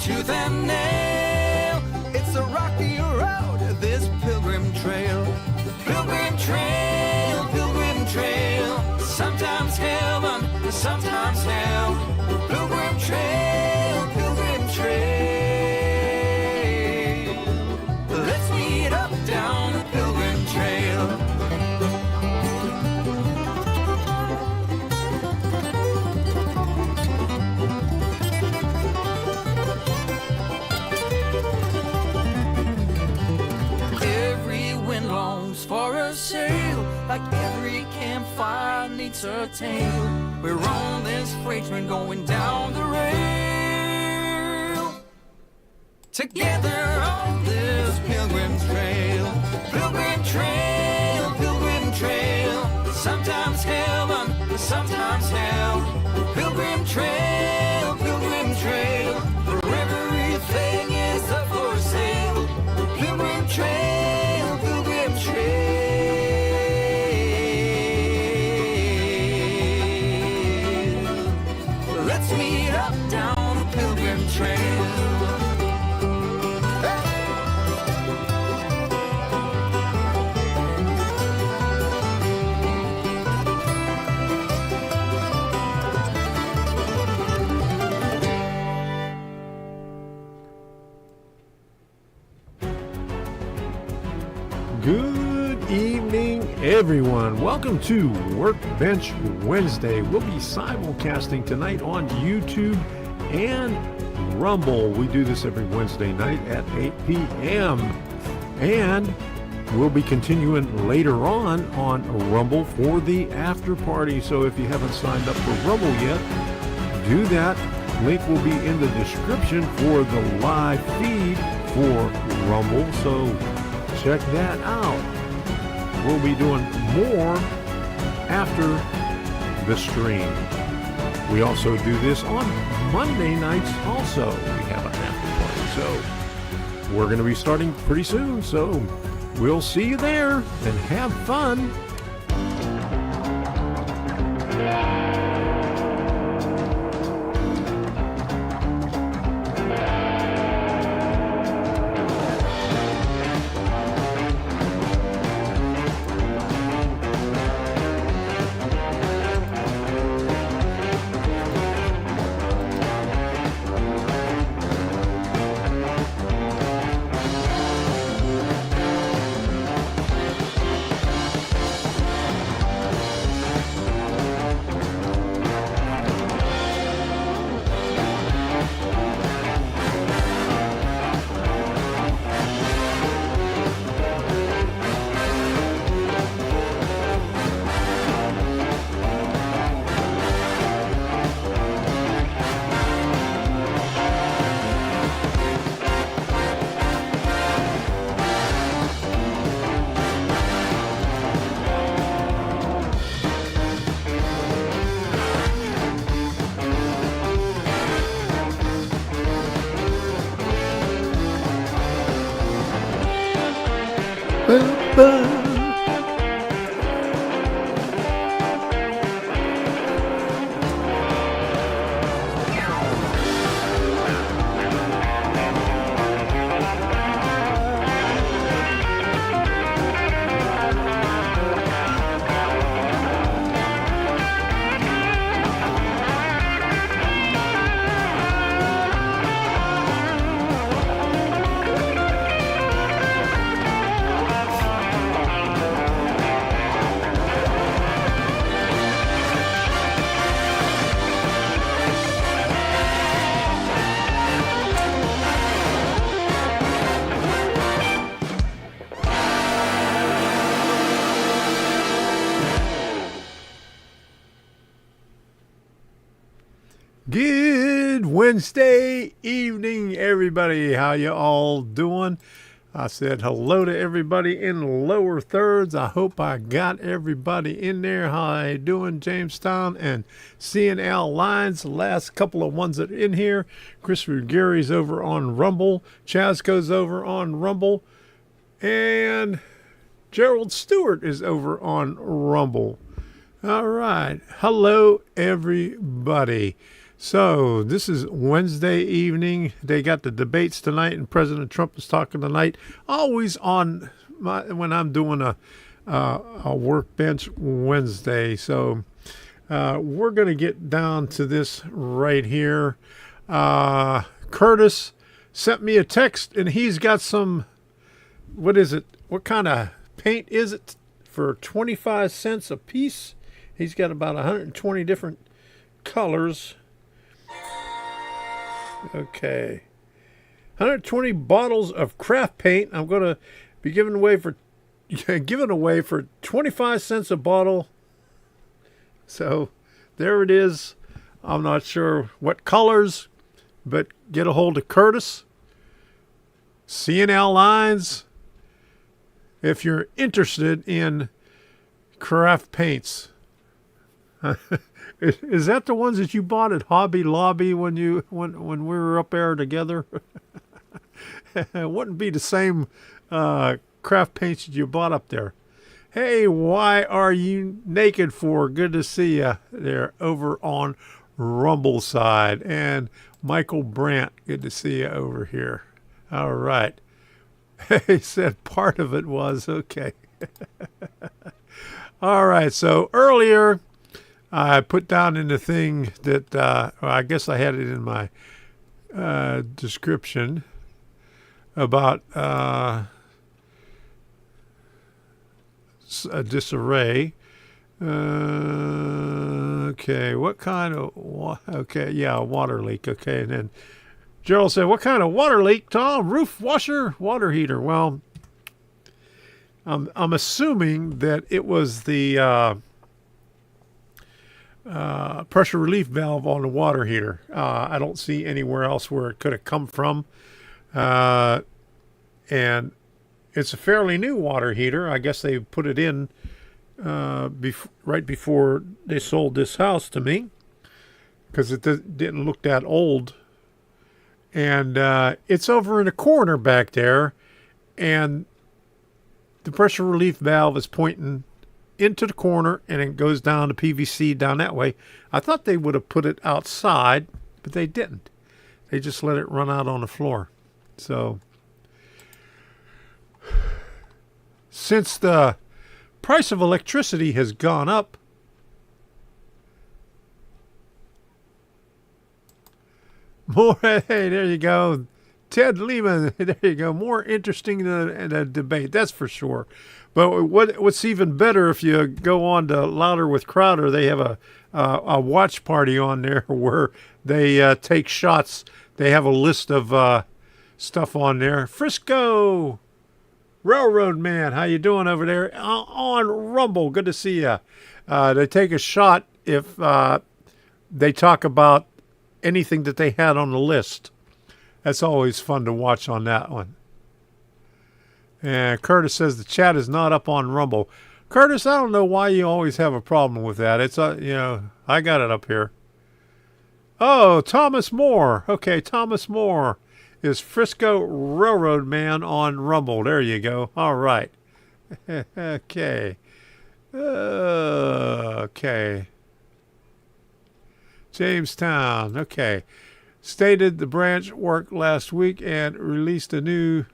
tooth and nail. It's a rocky road, this pilgrim trail. Pilgrim trail, pilgrim trail. Sometimes heaven, sometimes hell. Pilgrim trail, pilgrim trail. Let's meet up down the pilgrim trail. Every wind longs for a sail, like every campfire needs a tale. We're on this freight train going down the rail, together on this pilgrim trail. Pilgrim trail, pilgrim trail. Sometimes heaven, sometimes hell. Pilgrim trail, pilgrim trail. Where everything is up for sale. Pilgrim trail, pilgrim trail. Let's meet up down the pilgrim trail. Good evening, everyone. Welcome to Workbench Wednesday. We'll be simulcasting tonight on YouTube and Rumble. We do this every Wednesday night at 8 p.m. And we'll be continuing later on Rumble for the after party. So if you haven't signed up for Rumble yet, do that. Link will be in the description for the live feed for Rumble. So check that out. We'll be doing more after the stream. We also do this on Monday nights also. We have an after party. So we're going to be starting pretty soon. So we'll see you there and have fun. Good Wednesday evening, everybody. How you all doing? I said hello to everybody in lower thirds. I hope I got everybody in there. How you doing, Jamestown and CNL Lines? The last couple of ones that are in here. Christopher Gary's over on Rumble. Chasco's over on Rumble. And Gerald Stewart is over on Rumble. All right. Hello, everybody. So this is Wednesday evening. They got the debates tonight, and President Trump is talking tonight. Always on when I'm doing a workbench Wednesday. So we're going to get down to this right here. Curtis sent me a text, and he's got some. What is it? What kind of paint is it? For 25 cents a piece. He's got about 120 different colors. Okay. 120 bottles of craft paint. I'm going to be giving away for 25 cents a bottle. So there it is. I'm not sure what colors, but get a hold of Curtis. CNL lines. If you're interested in craft paints. Is that the ones that you bought at Hobby Lobby when we were up there together? It wouldn't be the same craft paints that you bought up there. Hey, why are you naked for? Good to see you there over on Rumble side. And Michael Brandt, good to see you over here. All right. He said part of it was okay. All right. So earlier, I put down in the thing that I guess I had it in my description about a disarray. Okay. What kind of? Okay. Yeah, a water leak. Okay, and then Gerald said, "What kind of water leak, Tom? Roof washer, water heater." Well, I'm assuming that it was the pressure relief valve on the water heater. I don't see anywhere else where it could have come from, and it's a fairly new water heater. I guess they put it in right before they sold this house to me, because it didn't look that old. And it's over in the corner back there, and the pressure relief valve is pointing into the corner, and it goes down to PVC down that way. I thought they would have put it outside, but they didn't. They just let it run out on the floor. So, since the price of electricity has gone up, more, hey, there you go. Ted Lehman, there you go. More interesting than a debate, that's for sure. But what's even better, if you go on to Louder with Crowder, they have a watch party on there where they take shots. They have a list of stuff on there. Frisco Railroad Man, how you doing over there? On Rumble, good to see you. They take a shot if they talk about anything that they had on the list. That's always fun to watch on that one. And Curtis says the chat is not up on Rumble. Curtis, I don't know why you always have a problem with that. It's I got it up here. Oh, Thomas Moore. Okay, Thomas Moore is Frisco Railroad Man on Rumble. There you go. All right. Okay. Okay. Jamestown. Okay. Stated the branch worked last week and released a new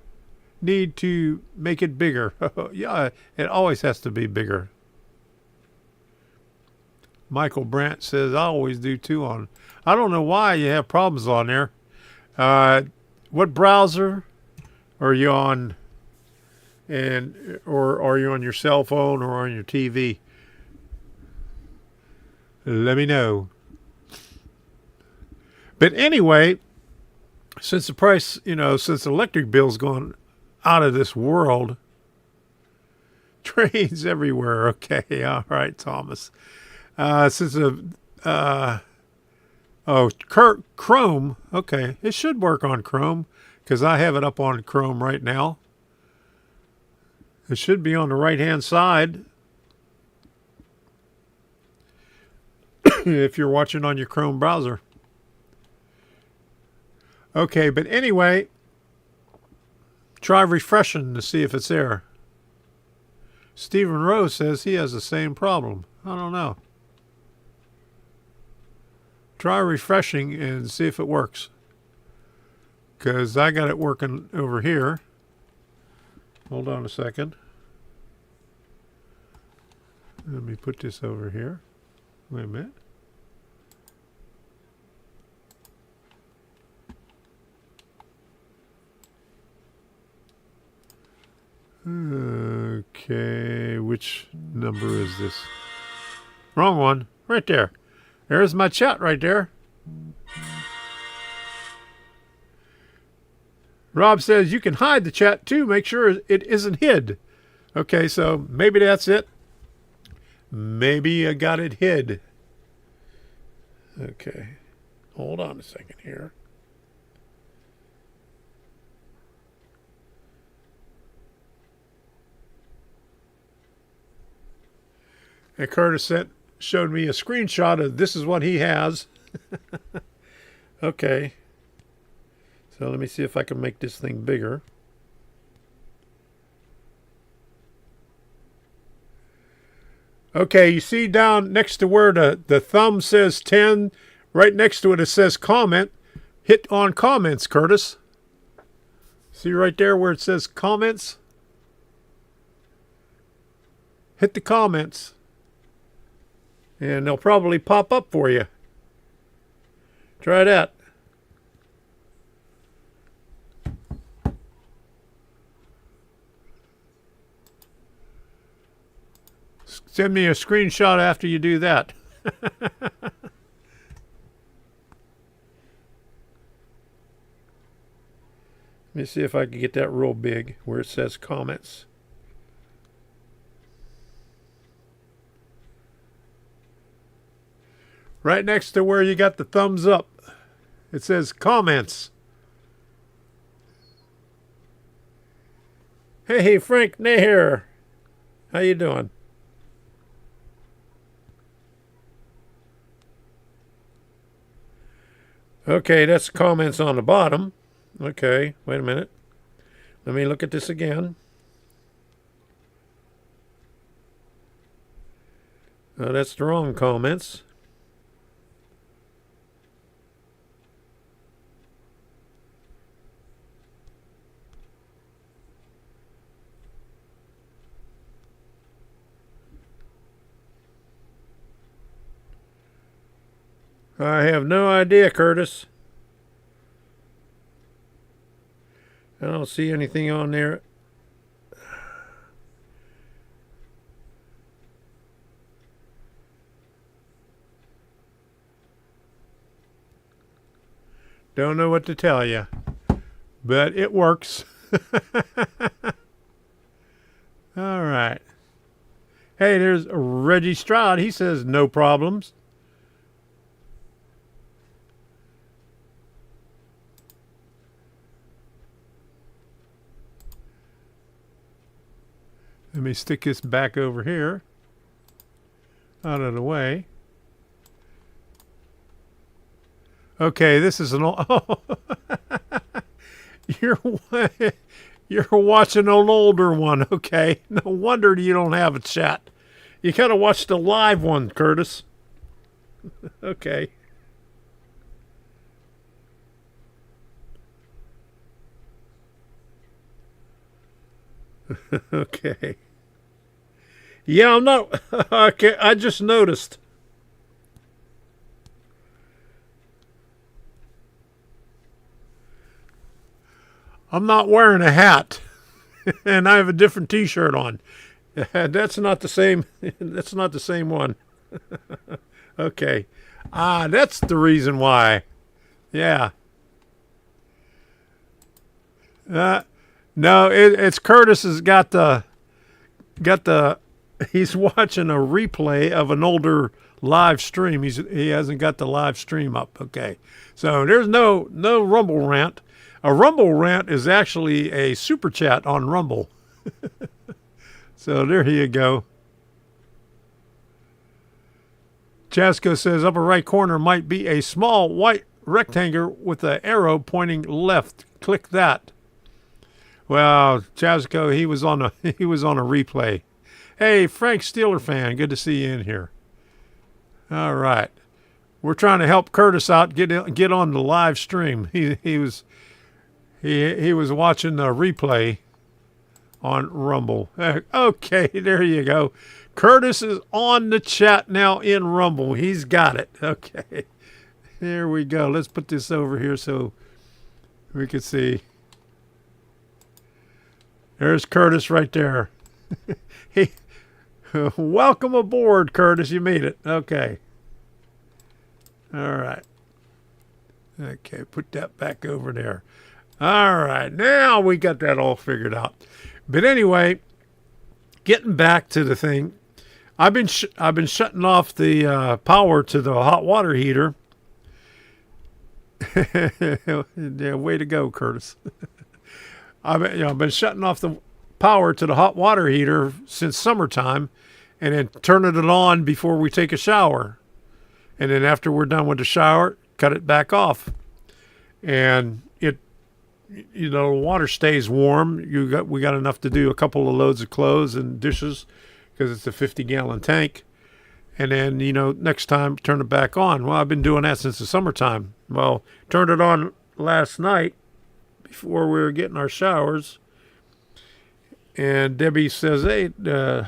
need to make it bigger. Yeah, it always has to be bigger. Michael Brandt says, I always do too on. I don't know why you have problems on there. What browser are you on? Or are you on your cell phone or on your TV? Let me know. But anyway, since the price, since the electric bill's gone out of this world, trains everywhere. Okay, all right, Thomas. Since Chrome. Okay, it should work on Chrome because I have it up on Chrome right now. It should be on the right-hand side if you're watching on your Chrome browser. Okay, but anyway, try refreshing to see if it's there. Stephen Rose says he has the same problem. I don't know. try refreshing and see if it works. Because I got it working over here. Hold on a second. Let me put this over here. Wait a minute. Okay, which number is this? Wrong one. Right there. There's my chat right there. Rob says you can hide the chat too. Make sure it isn't hid. Okay, so maybe that's it. Maybe I got it hid. Okay. Hold on a second here. And Curtis showed me a screenshot of this is what he has. Okay. So let me see if I can make this thing bigger. Okay, you see down next to where the thumb says 10, right next to it, it says comment. Hit on comments, Curtis. See right there where it says comments? Hit the comments. And they'll probably pop up for you. Try that. Send me a screenshot after you do that. Let me see if I can get that real big where it says comments. Right next to where you got the thumbs up, it says comments. Hey, Frank Naher. How you doing? Okay, that's comments on the bottom. Okay, wait a minute. Let me look at this again. That's the wrong comments. I have no idea, Curtis. I don't see anything on there. Don't know what to tell you, but it works. All right. Hey, there's Reggie Stroud. He says no problems. Let me stick this back over here, out of the way. Okay, this is an old... Oh, you're watching an older one. Okay, no wonder you don't have a chat. You gotta watch the live one, Curtis. Okay. Okay. Yeah, I'm not... Okay, I just noticed. I'm not wearing a hat. And I have a different t-shirt on. That's not the same... That's not the same one. Okay. That's the reason why. Yeah. No, it's Curtis has got the he's watching a replay of an older live stream. He hasn't got the live stream up. Okay. So there's no Rumble rant. A Rumble rant is actually a super chat on Rumble. So there you go. Chasco says upper right corner might be a small white rectangle with an arrow pointing left. Click that. Well, Chasco, he was on a replay. Hey, Frank Steeler fan, good to see you in here. All right. we're trying to help Curtis out get on the live stream. He was watching the replay on Rumble. Okay, there you go. Curtis is on the chat now in Rumble. He's got it. Okay. There we go. Let's put this over here so we can see. There's Curtis right there. Welcome aboard, Curtis. You made it. Okay. All right. Okay, put that back over there. All right. Now we got that all figured out. But anyway, getting back to the thing, I've been shutting off the power to the hot water heater. Yeah, way to go, Curtis. I've been shutting off the power to the hot water heater since summertime, and then turning it on before we take a shower, and then after we're done with the shower, cut it back off, and the water stays warm. We got enough to do a couple of loads of clothes and dishes because it's a 50-gallon tank. And then, next time, turn it back on. Well, I've been doing that since the summertime. Well, turned it on last night before we were getting our showers. And Debbie says, hey,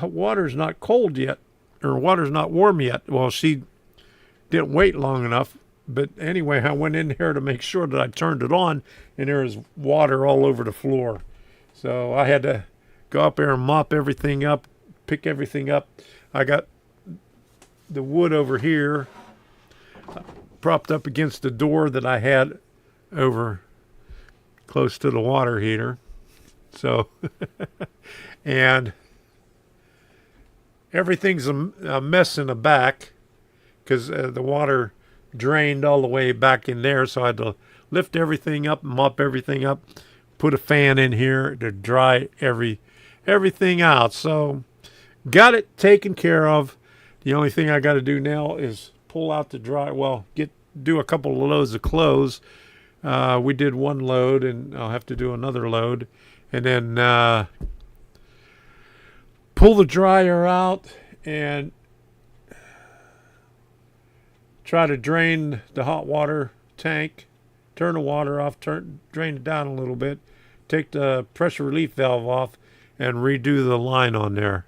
water's not cold yet, or water's not warm yet. Well, she didn't wait long enough. But anyway, I went in there to make sure that I turned it on, and there was water all over the floor. So I had to go up there and mop everything up, pick everything up. I got the wood over here propped up against the door that I had over close to the water heater. So, and everything's a mess in the back because the water drained all the way back in there, so I had to lift everything up, mop everything up, put a fan in here to dry everything out. So got it taken care of. The only thing I got to do now is pull out the do a couple of loads of clothes. We did one load, and I'll have to do another load, and then pull the dryer out and try to drain the hot water tank, turn the water off, drain it down a little bit, take the pressure relief valve off, and redo the line on there.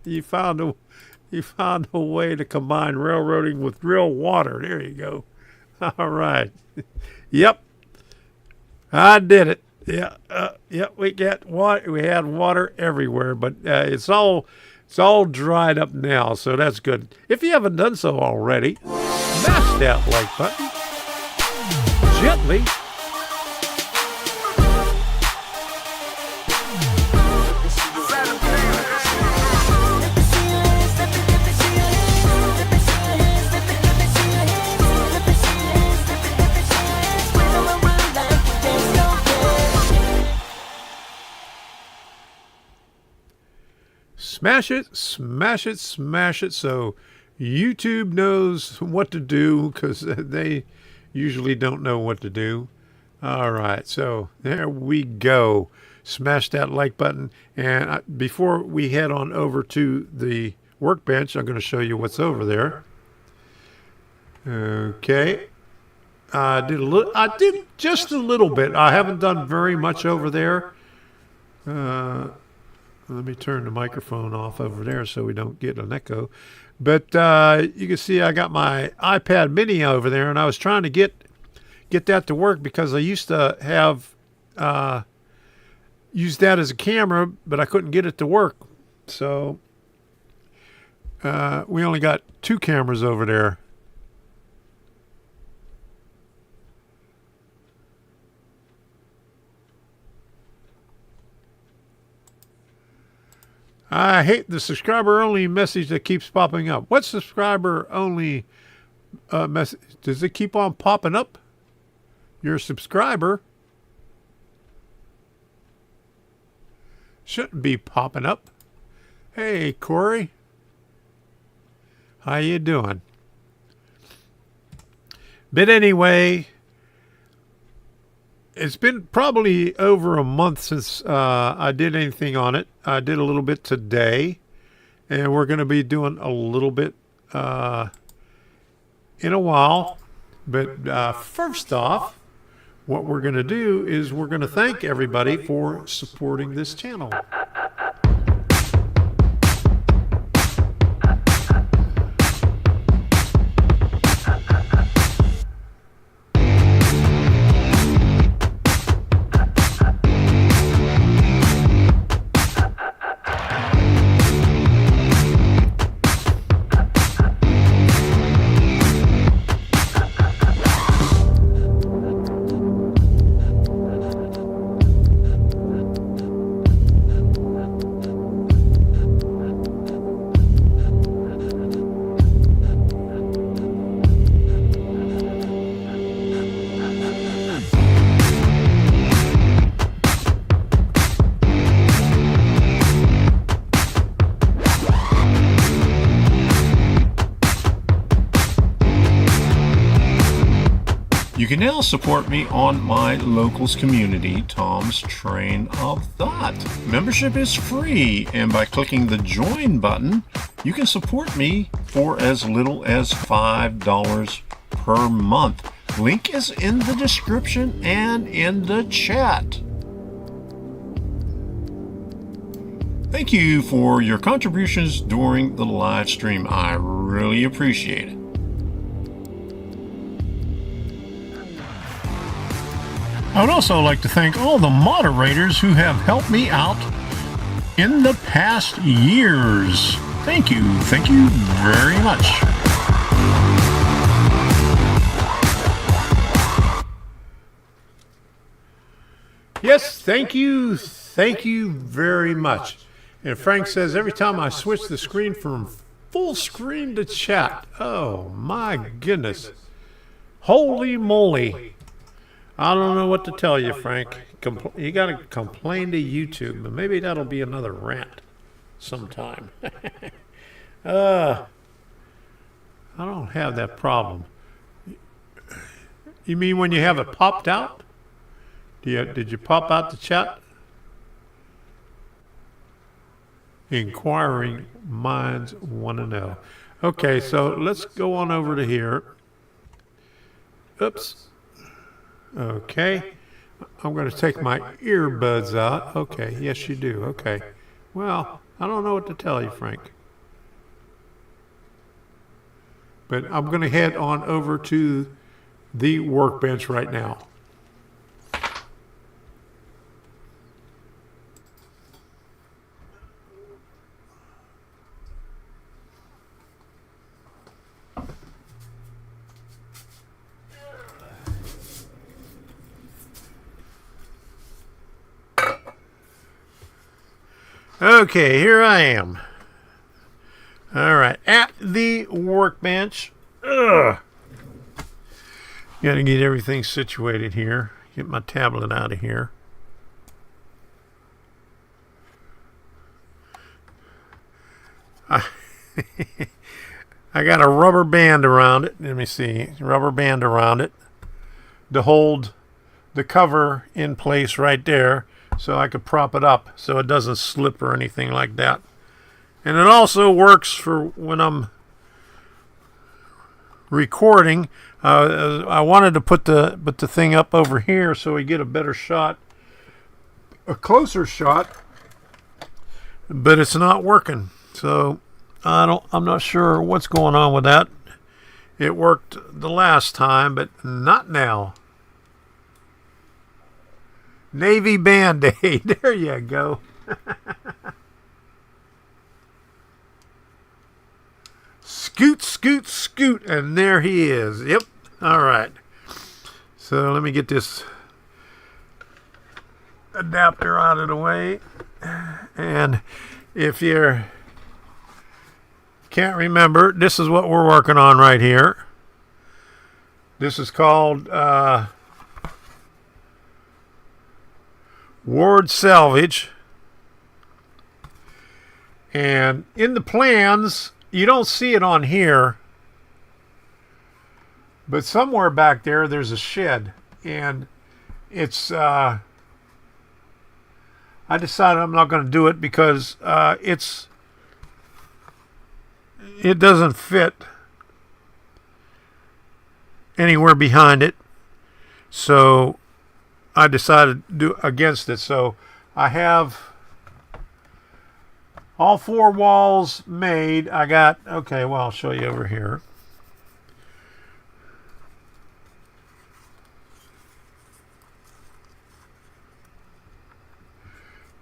You found a way to combine railroading with real water. There you go. All right. Yep. I did it. Yeah, we had water everywhere, but it's all dried up now, so that's good. If you haven't done so already, smash that like button gently. Smash it, smash it, smash it, so YouTube knows what to do, because they usually don't know what to do. All right, so there we go. Smash that like button. And before we head on over to the workbench, I'm going to show you what's over there. Okay. I did just a little bit. I haven't done very much over there. Let me turn the microphone off over there so we don't get an echo. But you can see I got my iPad mini over there, and I was trying to get that to work because I used to have used that as a camera, but I couldn't get it to work. So we only got 2 cameras over there. I hate the subscriber-only message that keeps popping up. What subscriber-only message? Does it keep on popping up? You're a subscriber. Shouldn't be popping up. Hey, Corey. How you doing? But anyway, it's been probably over a month since I did anything on it. I did a little bit today. And we're going to be doing a little bit in a while. But first off, what we're going to do is we're going to thank everybody for supporting this channel. You can now support me on my locals community, Tom's Train of Thought. Membership is free, and by clicking the join button, you can support me for as little as $5 per month. Link is in the description and in the chat. Thank you for your contributions during the live stream. I really appreciate it. I would also like to thank all the moderators who have helped me out in the past years. Thank you very much. Yes, thank you very much. And Frank says every time I switch the screen from full screen to chat, oh my goodness, holy moly. I don't know what to tell you, Frank. You got to complain to YouTube, but maybe that'll be another rant sometime. I don't have that problem. You mean when you have it popped out? Did you pop out the chat? Inquiring minds want to know. Okay, so let's go on over to here. Oops. Okay, I'm going to take my earbuds out. Okay, yes you do. Okay, well, I don't know what to tell you, Frank. But I'm going to head on over to the workbench right now. Okay, here I am. All right, at the workbench. Got to get everything situated here. Get my tablet out of here. I got a rubber band around it. Let me see. Rubber band around it to hold the cover in place right there, so I could prop it up so it doesn't slip or anything like that. And it also works for when I'm recording. I wanted to put the thing up over here so we get a better shot, a closer shot, but it's not working. So I'm not sure what's going on with that. It worked the last time, but not now. Navy Band-Aid. There you go. Scoot, scoot, scoot. And there he is. Yep. All right. So let me get this adapter out of the way. And if you can't remember, this is what we're working on right here. This is called Ward Salvage. And in the plans, you don't see it on here, but somewhere back there there's a shed, and it's I decided I'm not going to do it because it's it doesn't fit anywhere behind it. So I decided to do against it. So I have all 4 walls made. I got, okay, well, I'll show you over here.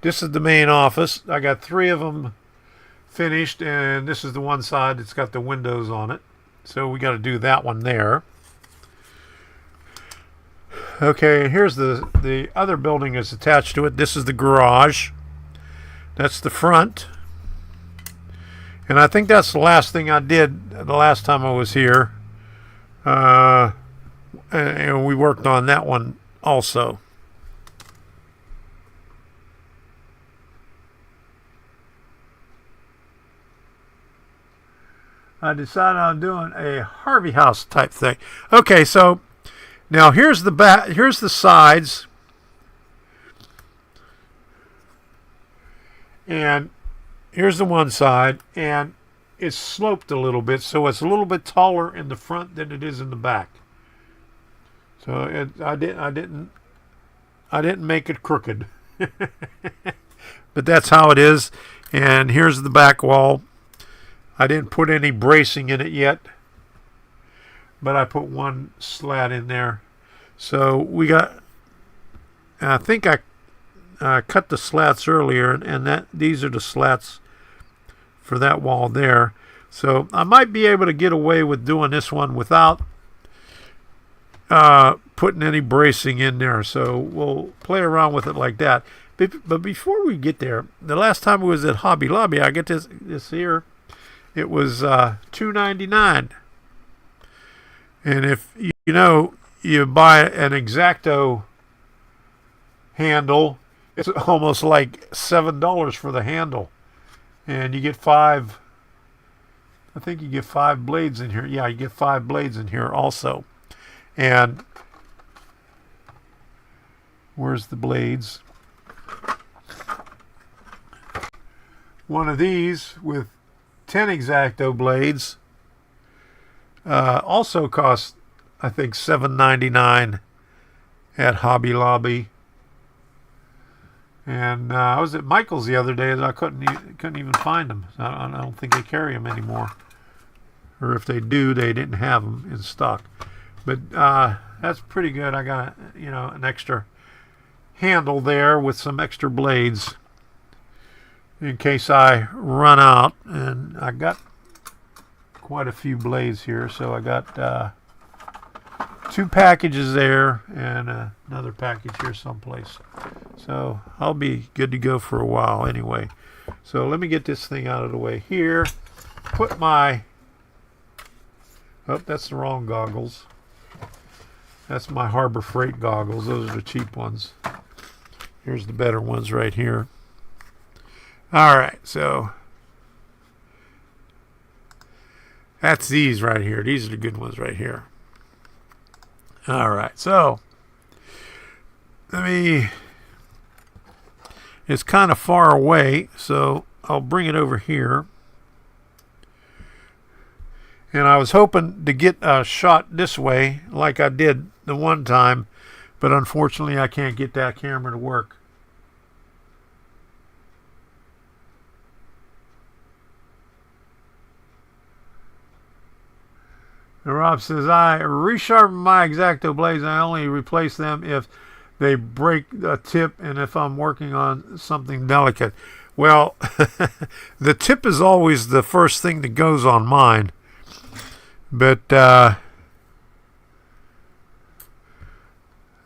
This is the main office. I got 3 of them finished, and this is the one side that's got the windows on it. So we got to do that one there. Okay, and here's the other building that's attached to it. This is the garage. That's the front. And I think that's the last thing I did the last time I was here. And we worked on that one also. I decided on doing a Harvey House type thing. Okay, so now here's the back. Here's the sides, and here's the one side, and it's sloped a little bit, so it's a little bit taller in the front than it is in the back. So I didn't make it crooked, but that's how it is. And here's the back wall. I didn't put any bracing in it yet, but I put one slat in there. So we got, I think I cut the slats earlier, and these are the slats for that wall there. So I might be able to get away with doing this one without putting any bracing in there. So we'll play around with it like that. But before we get there, the last time we was at Hobby Lobby, I get this here. It was $2.99, and if you buy an X-Acto handle, it's almost like $7 for the handle, and you get 5. I think you get 5 blades in here. Yeah, you get 5 blades in here also. And where's the blades? One of these with 10 X-Acto blades also cost, I think, $7.99 at Hobby Lobby. And I was at Michael's the other day, and I couldn't even find them. I don't think they carry them anymore, or if they do, they didn't have them in stock. But that's pretty good. I got an extra handle there with some extra blades in case I run out, and I got quite a few blades here, so I got 2 packages there and another package here someplace, so I'll be good to go for a while anyway. So let me get this thing out of the way here, put my, oh, that's the wrong goggles, that's my Harbor Freight goggles. Those are the cheap ones. Here's the better ones right here. All right, so that's these right here. These are the good ones right here. All right, so it's kind of far away, so I'll bring it over here. And I was hoping to get a shot this way like I did the one time, but unfortunately I can't get that camera to work. And Rob says, I resharpen my X-Acto blades. I only replace them if they break a tip and if I'm working on something delicate. Well, the tip is always the first thing that goes on mine. But I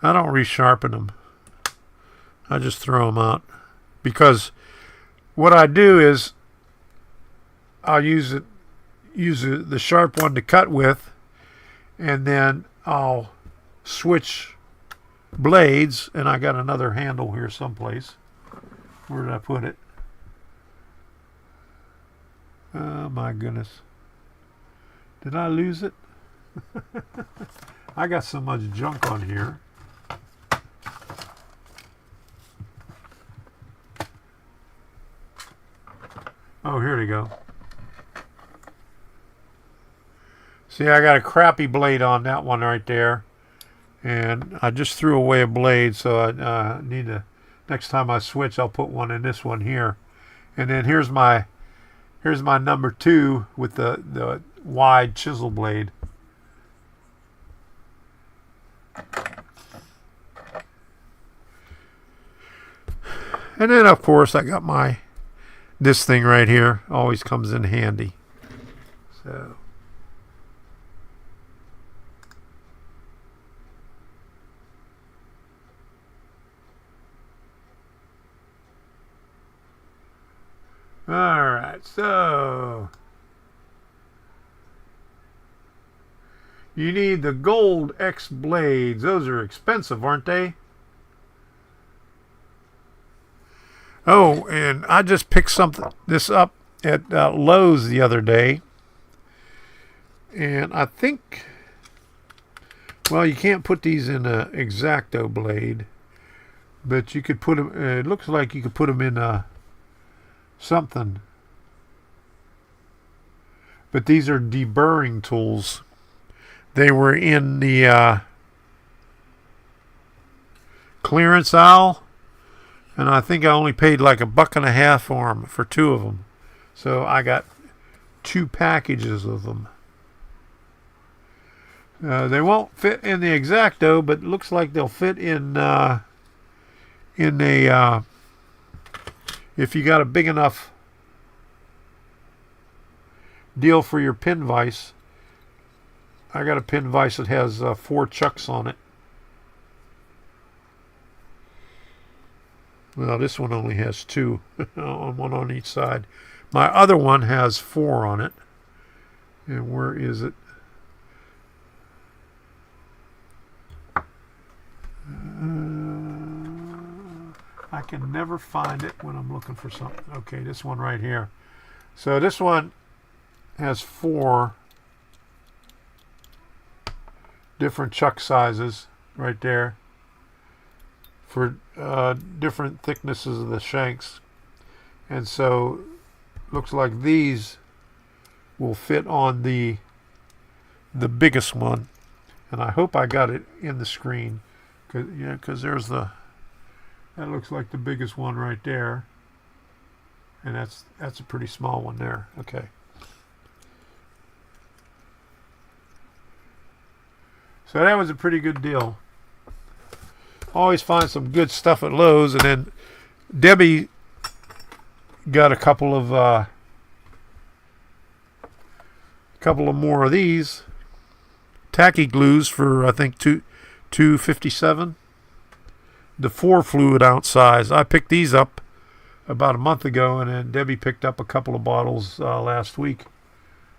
don't resharpen them. I just throw them out. Because what I do is I'll use the sharp one to cut with, and then I'll switch blades, and I got another handle here someplace. Where did I put it? Oh my goodness. Did I lose it? I got so much junk on here. Oh, here we go. See, I got a crappy blade on that one right there. And I just threw away a blade, so I need to, next time I switch, I'll put one in this one here. And then here's my number 2 with the wide chisel blade. And then, of course, I got this thing right here. Always comes in handy. So. Alright, so you need the gold X blades. Those are expensive, aren't they? Oh, and I just picked this up at Lowe's the other day. And I think, well, you can't put these in an X-Acto blade, but you could put them, it looks like you could put them in something. But these are deburring tools. They were in the clearance aisle, and I think I only paid like $1.50 for them, for 2 of them. So I got 2 packages of them. They won't fit in the X-Acto, but it looks like they'll fit in a if you got a big enough deal for your pin vise. I got a pin vise that has 4 chucks on it. Well, this one only has 2, one on each side. My other one has 4 on it. And where is it? I can never find it when I'm looking for something. Okay, this one right here. So this one has 4 different chuck sizes right there for different thicknesses of the shanks. And so looks like these will fit on the biggest one. And I hope I got it in the screen, because there's that looks like the biggest one right there, and that's a pretty small one there. Okay, so that was a pretty good deal. Always find some good stuff at Lowe's. And then Debbie got a couple of more of these tacky glues for, I think, $2.57. The 4 fluid ounce size. I picked these up about a month ago, and then Debbie picked up a couple of bottles last week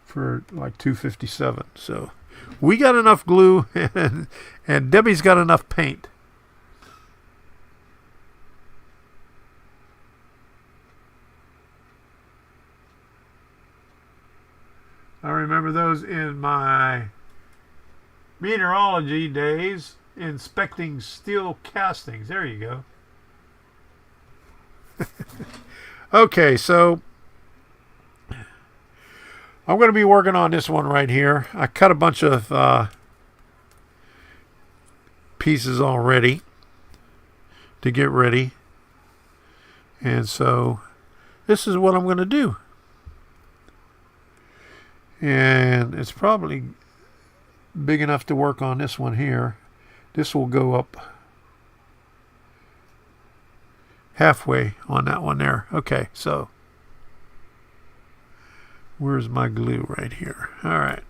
for like $2.57. So we got enough glue, and Debbie's got enough paint. I remember those in my meteorology days, inspecting steel castings. There you go. Okay, so I'm going to be working on this one right here. I cut a bunch of pieces already to get ready. And so this is what I'm going to do. And it's probably big enough to work on this one here. This will go up halfway on that one there. Okay, so where's my glue? Right here. All right.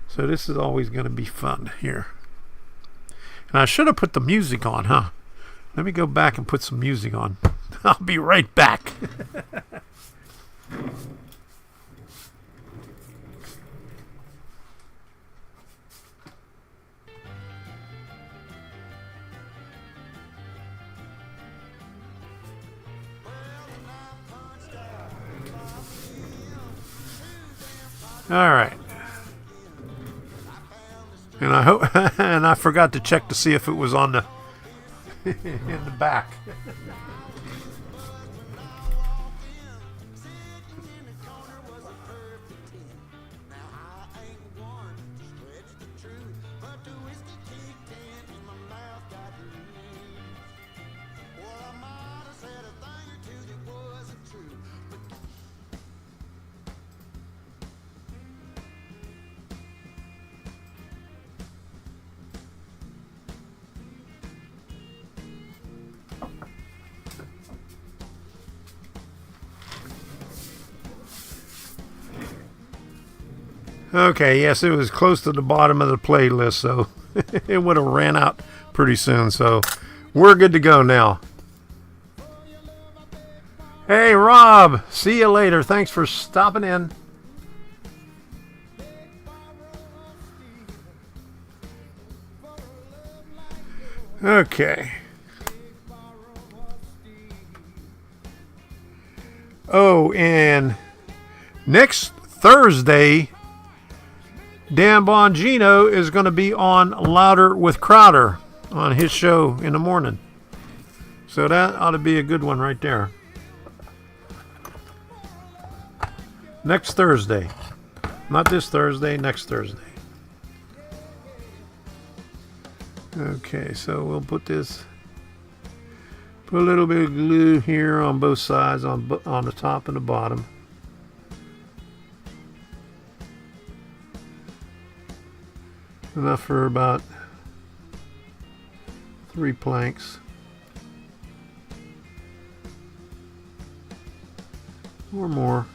So this is always going to be fun here. And I should have put the music on, huh? Let me go back and put some music on. I'll be right back. All right. And I hope, and I forgot to check to see if it was on the in the back. Okay, yes, it was close to the bottom of the playlist, so it would have ran out pretty soon. So we're good to go now. Hey, Rob, see you later. Thanks for stopping in. Okay. Oh, and next Thursday, Dan Bongino is going to be on Louder with Crowder on his show in the morning. So that ought to be a good one right there. Next Thursday. Not this Thursday, next Thursday. Okay, so we'll put a little bit of glue here on both sides, on the top and the bottom. Enough for about 3 planks. Or more.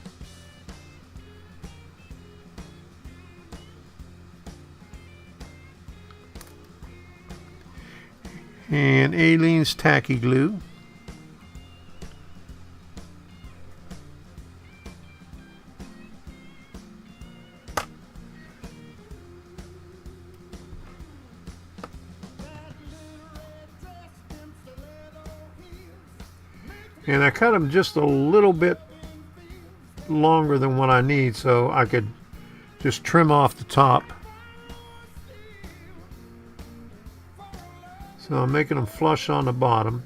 And Aleene's tacky glue. And I cut them just a little bit longer than what I need, so I could just trim off the top. So I'm making them flush on the bottom.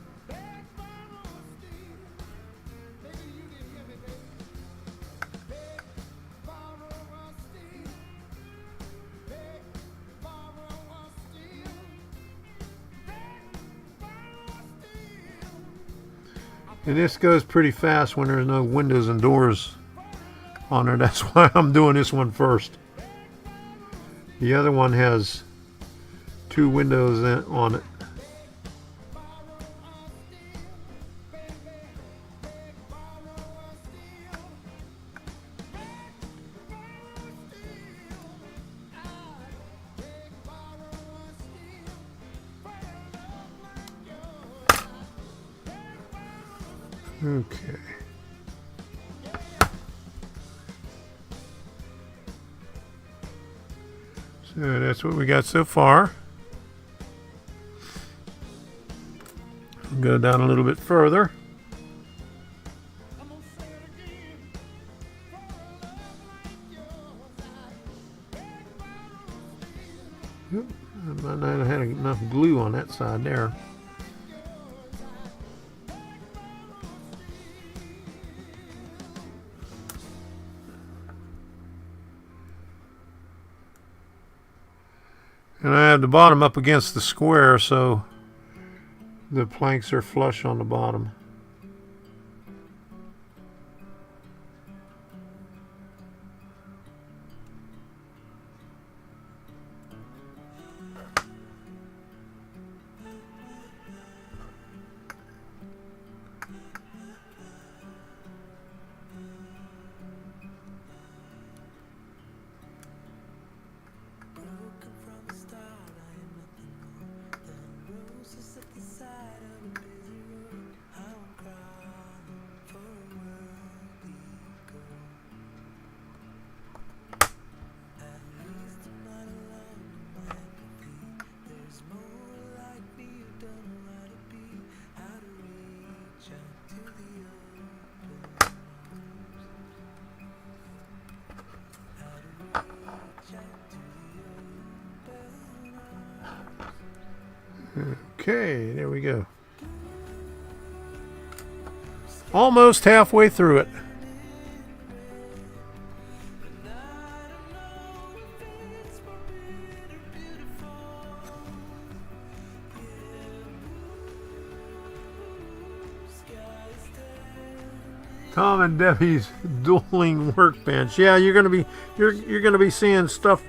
And this goes pretty fast when there's no windows and doors on it. That's why I'm doing this one first. The other one has 2 windows on it. Okay. So that's what we got so far. Go down a little bit further. Yep, I might not have had enough glue on that side there. And I have the bottom up against the square, so the planks are flush on the bottom. Okay, there we go. Almost halfway through it. Tom and Debbie's dueling workbench. Yeah, you're gonna be seeing stuff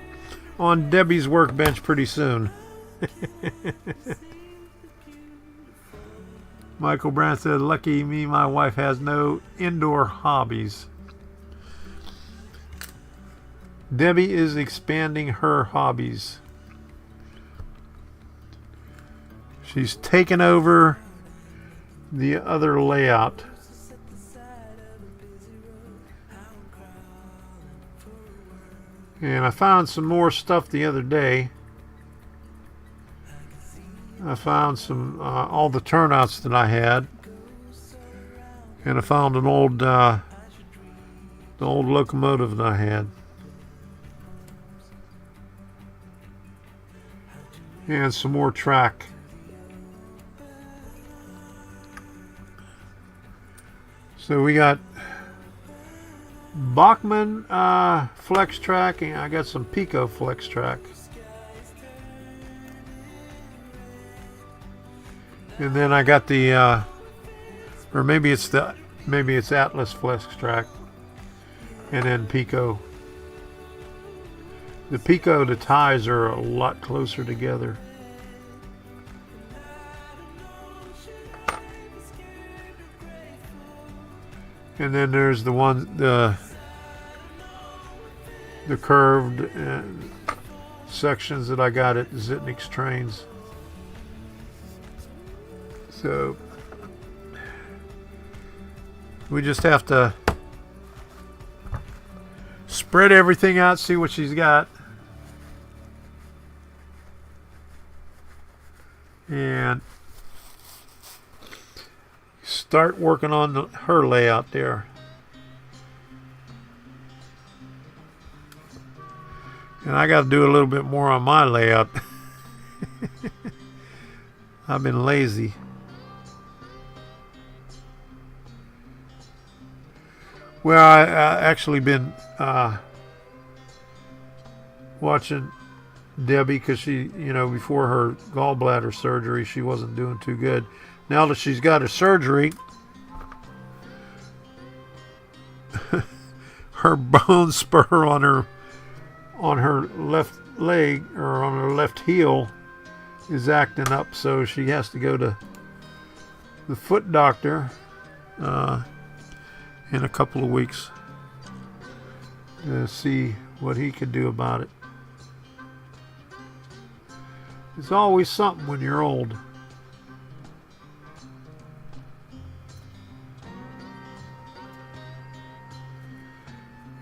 on Debbie's workbench pretty soon. Michael Brandt said, "Lucky me, my wife has no indoor hobbies." Debbie is expanding her hobbies. She's taken over the other layout. And I found some more stuff the other day. I found some all the turnouts that I had, and I found an old the old locomotive that I had, and some more track. So we got Bachmann flex track, and I got some Pico flex track. And then I got the or maybe it's Atlas flex track, and then Pico. The Pico, the ties are a lot closer together. And then there's the one, the curved sections that I got at Zitnik's Trains. So we just have to spread everything out, see what she's got, and start working on her layout there. And I got to do a little bit more on my layout. I've been lazy. Well, I actually been watching Debbie, because she, before her gallbladder surgery, she wasn't doing too good. Now that she's got her surgery, her bone spur on her left leg, or on her left heel, is acting up, so she has to go to the foot doctor in a couple of weeks to see what he could do about it. It's always something when you're old.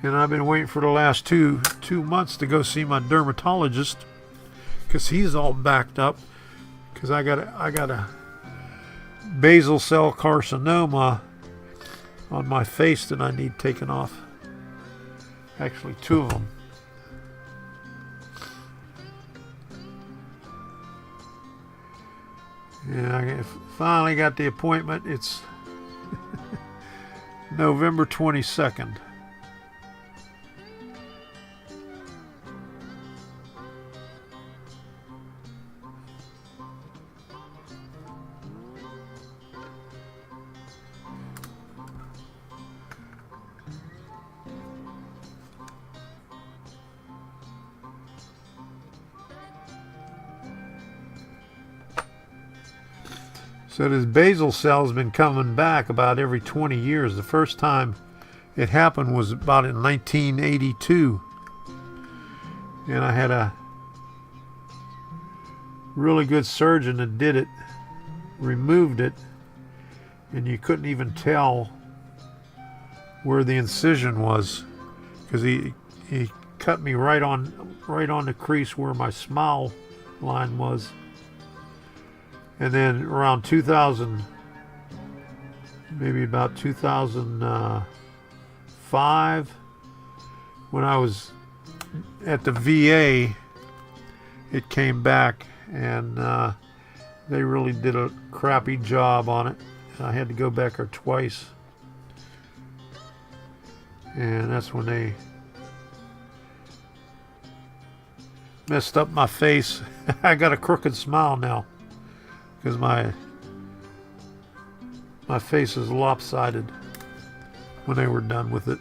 And I've been waiting for the last two months to go see my dermatologist, because he's all backed up, because I got a basal cell carcinoma on my face that I need taken off. Actually, 2 of them. And I finally got the appointment. It's November 22nd. So this basal cell's been coming back about every 20 years. The first time it happened was about in 1982. And I had a really good surgeon that did it, removed it, and you couldn't even tell where the incision was, because he cut me right on the crease where my smile line was. And then around 2000, maybe about 2005, when I was at the VA, it came back, and they really did a crappy job on it. I had to go back there twice, and that's when they messed up my face. I got a crooked smile now, because my face is lopsided when they were done with it.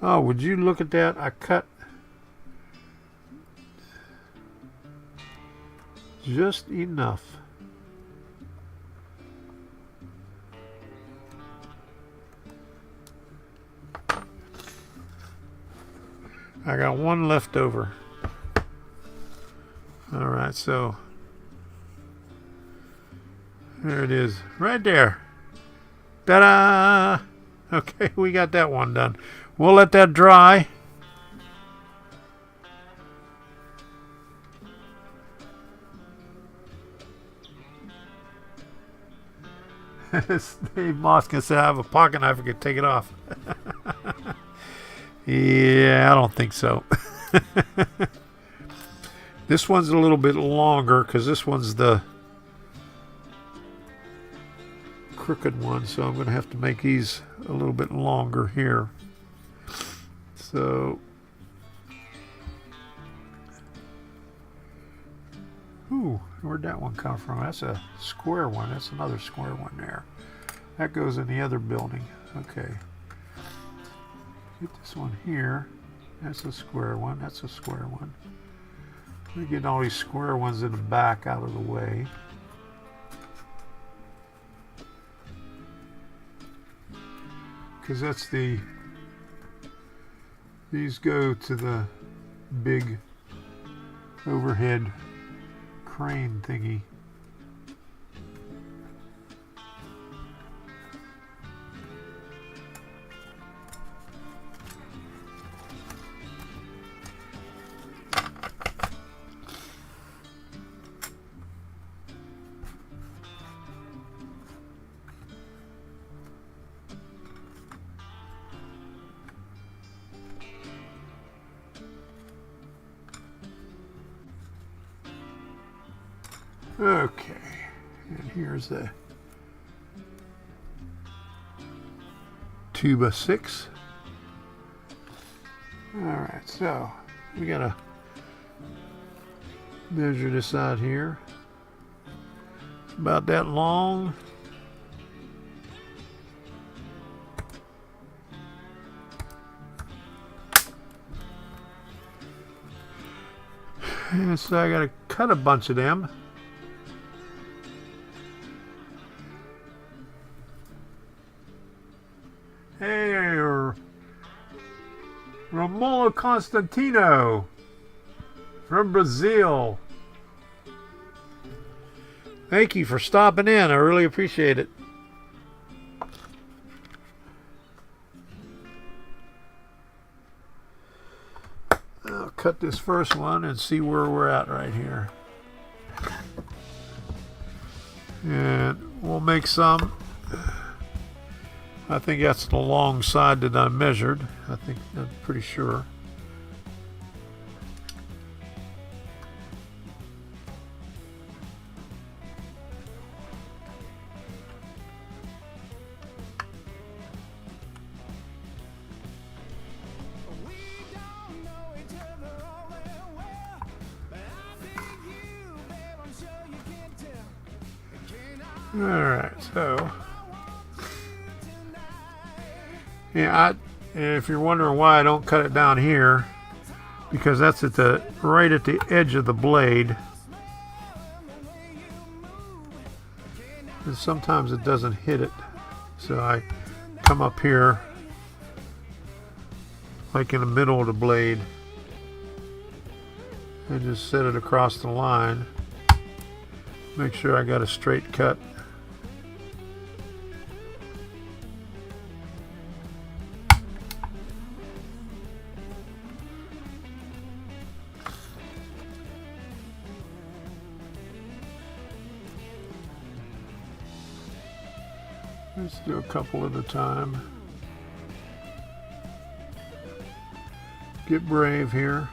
Oh, would you look at that? I cut just enough. I got one left over. All right, so there it is, right there. Ta-da! Okay, we got that one done. We'll let that dry. Dave Moskin said I have a pocket knife, I could take it off. Yeah, I don't think so. This one's a little bit longer because this one's the crooked one, so I'm going to have to make these a little bit longer here. So, ooh, where'd that one come from? That's a square one. That's another square one there. That goes in the other building. Okay. Get this one here. That's a square one. That's a square one. We're getting all these square ones in the back out of the way. Because that's the, these go to the big overhead crane thingy. Okay, and here's the tuba 6. All right, so we gotta measure this out here. It's about that long. And so I gotta cut a bunch of them. Hey, Romulo Constantino from Brazil. Thank you for stopping in. I really appreciate it. I'll cut this first one and see where we're at right here. And we'll make some. I think that's the long side that I measured. I'm pretty sure. All right, so. Yeah, if you're wondering why I don't cut it down here, because that's at the right at the edge of the blade, and sometimes it doesn't hit it, so I come up here like in the middle of the blade and just set it across the line. Make sure I got a straight cut. Let's do a couple at a time. Get brave here.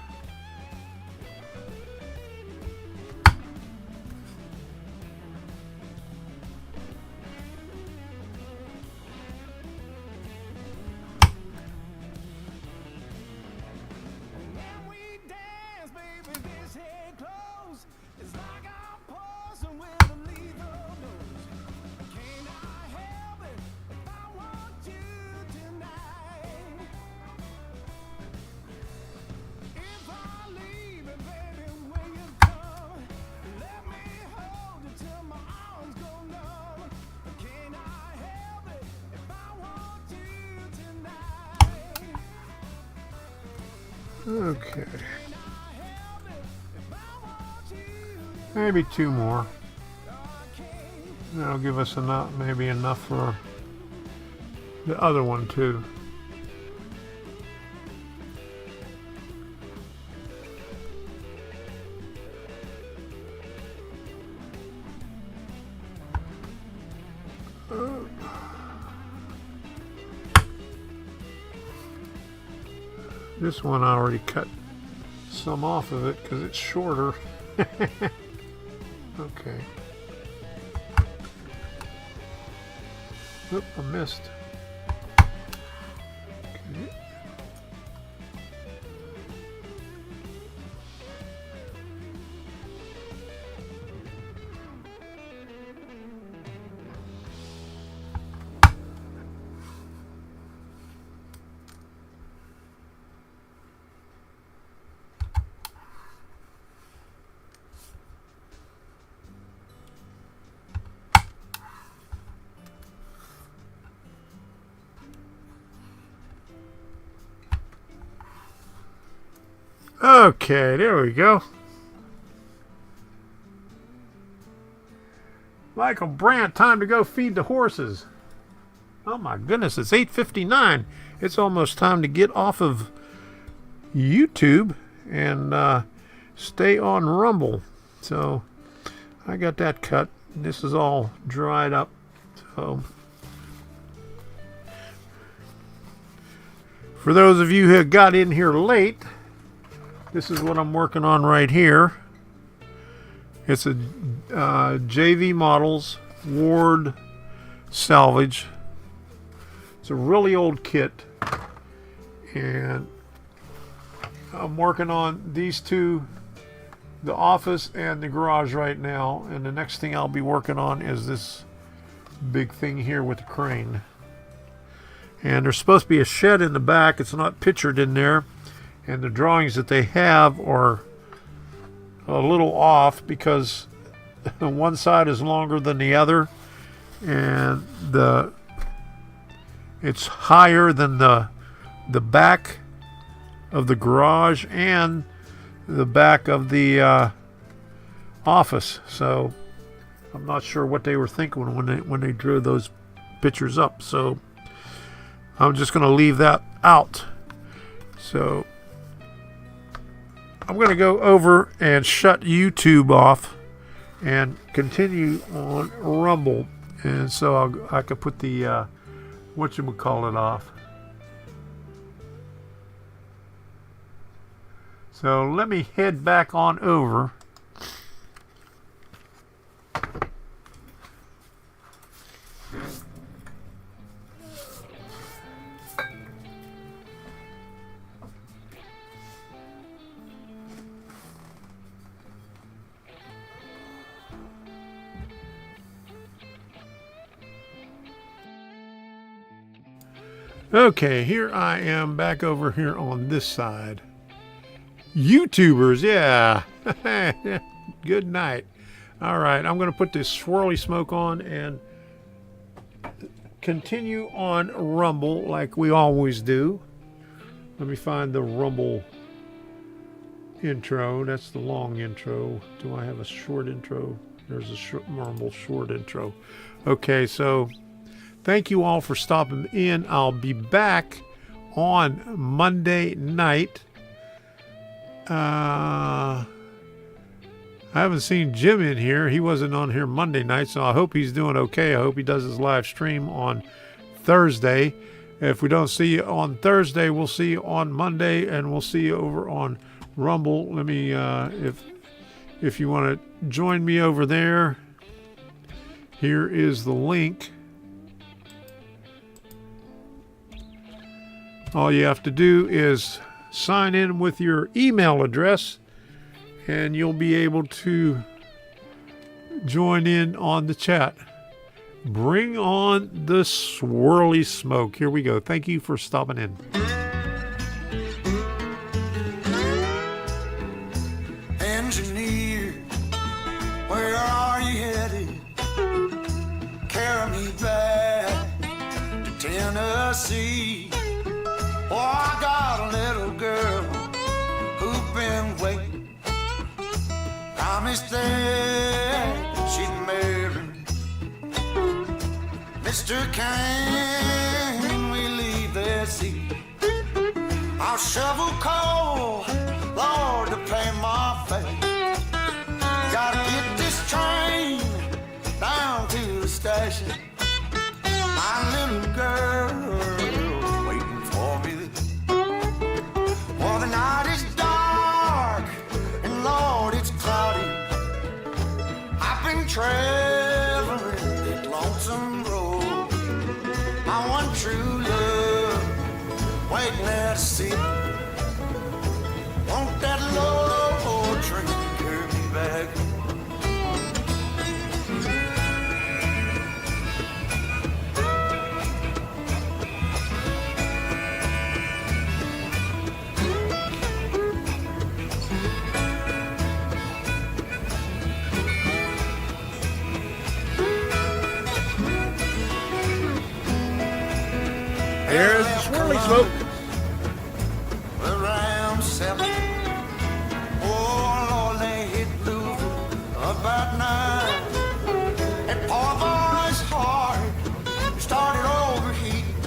Okay. Maybe 2 more. That'll give us enough, maybe enough for the other one too. This one I already cut some off of it because it's shorter. Okay. Oop, I missed. Okay. Okay, there we go. Michael Brandt, time to go feed the horses. Oh my goodness, it's 8:59. It's almost time to get off of YouTube and stay on Rumble. So I got that cut. This is all dried up. So for those of you who got in here late, this is what I'm working on right here. It's a JV Models Ward salvage. It's a really old kit, and I'm working on these two, the office and the garage right now, and the next thing I'll be working on is this big thing here with the crane. And there's supposed to be a shed in the back. It's not pictured in there. And the drawings that they have are a little off because one side is longer than the other, and it's higher than the back of the garage and the back of the office. So I'm not sure what they were thinking when they drew those pictures up. So I'm just going to leave that out. So I'm going to go over and shut YouTube off and continue on Rumble. And so I could put the, whatchamacallit off. So let me head back on over. Okay, here I am back over here on this side. YouTubers, yeah. Good night. All right, I'm going to put this swirly smoke on and continue on Rumble like we always do. Let me find the Rumble intro. That's the long intro. Do I have a short intro? There's a Rumble short intro. Okay, so thank you all for stopping in. I'll be back on Monday night. I haven't seen Jim in here. He wasn't on here Monday night, so I hope he's doing okay. I hope he does his live stream on Thursday. If we don't see you on Thursday, we'll see you on Monday, and we'll see you over on Rumble. Let me, if you want to join me over there, here is the link. All you have to do is sign in with your email address, and you'll be able to join in on the chat. Bring on the swirly smoke. Here we go. Thank you for stopping in. Engineer, where are you headed? Carry me back to Tennessee. Oh, I got a little girl promised that she'd marry Mr. Can we leave their seat? I'll shovel coal, Lord, to pay my fare. Gotta get this train down to the station. My little girl waiting for me. Well, the night is dark and Lord, it's cloudy. I've been traveling that lonesome road. My one true love waiting there to see me. Want that low train to carry me back? There's the swirly smoke. Around 7. Oh, Lord, they hit Louisville about 9. That poor boy's heart started overheating,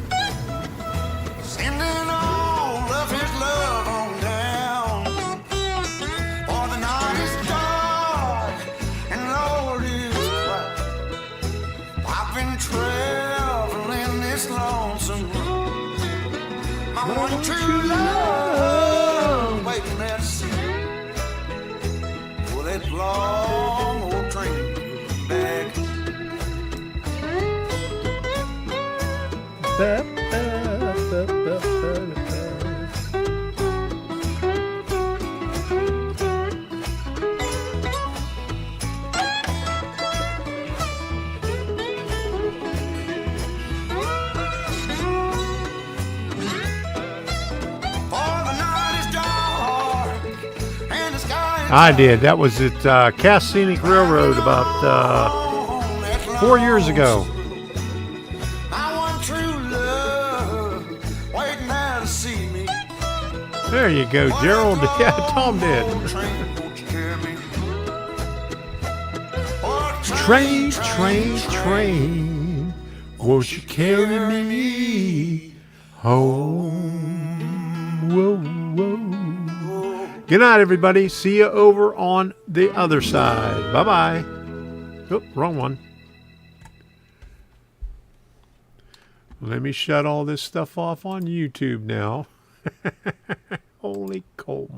sending all of his love on down. For the night is dark and Lord is quiet. I've been traveling this lonesome road. My one true love waiting there to see. Will that long old train back? I did. That was at Cass Scenic Railroad about 4 years ago. My one true love waiting there to see me. There you go, Gerald. Yeah, Tom did. Train, train, train, won't you carry me home? Whoa, whoa. Good night, everybody. See you over on the other side. Bye-bye. Oh, wrong one. Let me shut all this stuff off on YouTube now. Holy coal.